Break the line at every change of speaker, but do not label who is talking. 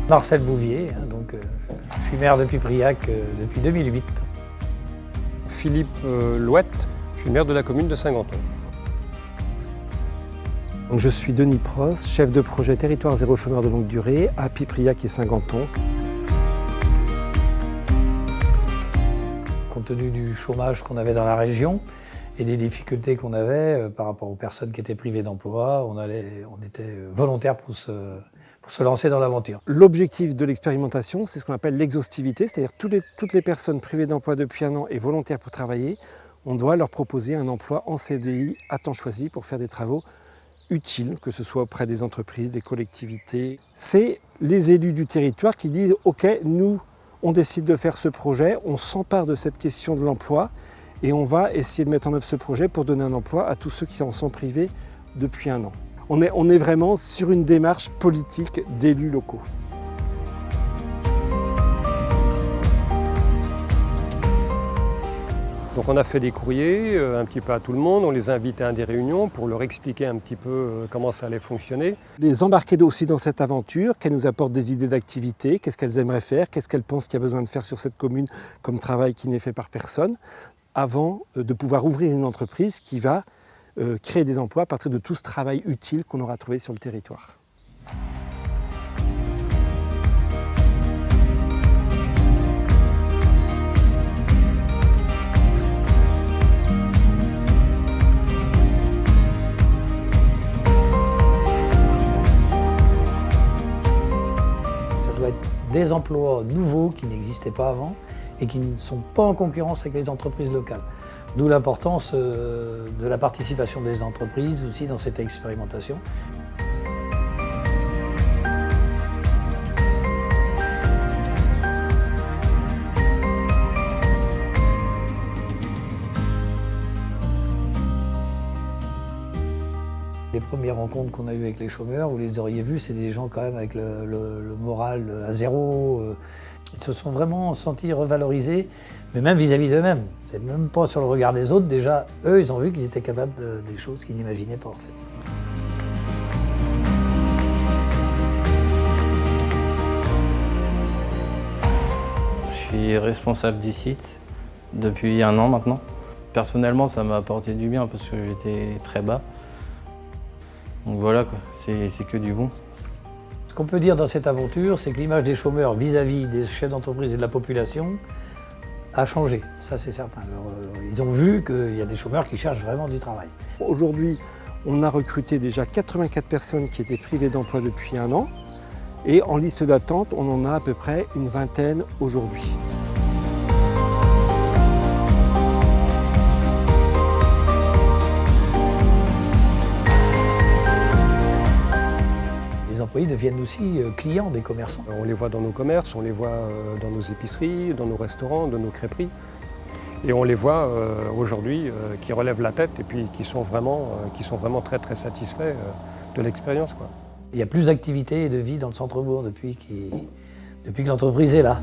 Marcel Bouvier, je suis maire de Pipriac depuis 2008.
Philippe Louette, je suis maire de la commune de Saint-Ganton.
Donc je suis Denis Prost, chef de projet Territoire Zéro Chômeur de longue durée à Pipriac et Saint-Ganton.
Compte tenu du chômage qu'on avait dans la région et des difficultés qu'on avait par rapport aux personnes qui étaient privées d'emploi, on était volontaires pour se lancer dans l'aventure.
L'objectif de l'expérimentation, c'est ce qu'on appelle l'exhaustivité, c'est-à-dire toutes les personnes privées d'emploi depuis un an et volontaires pour travailler, on doit leur proposer un emploi en CDI à temps choisi pour faire des travaux utiles, que ce soit auprès des entreprises, des collectivités. C'est les élus du territoire qui disent « Ok, nous, on décide de faire ce projet, on s'empare de cette question de l'emploi et on va essayer de mettre en œuvre ce projet pour donner un emploi à tous ceux qui en sont privés depuis un an. » On est vraiment sur une démarche politique d'élus locaux.
Donc on a fait des courriers un petit peu à tout le monde, on les a invités à des réunions pour leur expliquer un petit peu comment ça allait fonctionner.
Les embarquer aussi dans cette aventure, qu'elles nous apportent des idées d'activités, qu'est-ce qu'elles aimeraient faire, qu'est-ce qu'elles pensent qu'il y a besoin de faire sur cette commune comme travail qui n'est fait par personne, avant de pouvoir ouvrir une entreprise qui va créer des emplois à partir de tout ce travail utile qu'on aura trouvé sur le territoire.
Ça doit être des emplois nouveaux qui n'existaient pas avant et qui ne sont pas en concurrence avec les entreprises locales. D'où l'importance de la participation des entreprises aussi dans cette expérimentation. Les premières rencontres qu'on a eues avec les chômeurs, vous les auriez vus, c'est des gens quand même avec le moral à zéro. Ils se sont vraiment sentis revalorisés, mais même vis-à-vis d'eux-mêmes. C'est même pas sur le regard des autres, déjà, eux, ils ont vu qu'ils étaient capables des choses qu'ils n'imaginaient pas en fait.
Je suis responsable du site depuis un an maintenant. Personnellement, ça m'a apporté du bien parce que j'étais très bas. Donc voilà, c'est que du bon.
Ce qu'on peut dire dans cette aventure, c'est que l'image des chômeurs vis-à-vis des chefs d'entreprise et de la population a changé, ça c'est certain. Ils ont vu qu'il y a des chômeurs qui cherchent vraiment du travail.
Aujourd'hui, on a recruté déjà 84 personnes qui étaient privées d'emploi depuis un an et en liste d'attente, on en a à peu près une vingtaine aujourd'hui.
Les employés deviennent aussi clients des commerçants.
On les voit dans nos commerces, on les voit dans nos épiceries, dans nos restaurants, dans nos crêperies. Et on les voit aujourd'hui qui relèvent la tête et puis qui sont vraiment très très satisfaits de l'expérience.
Il y a plus d'activité et de vie dans le centre-bourg depuis que l'entreprise est là.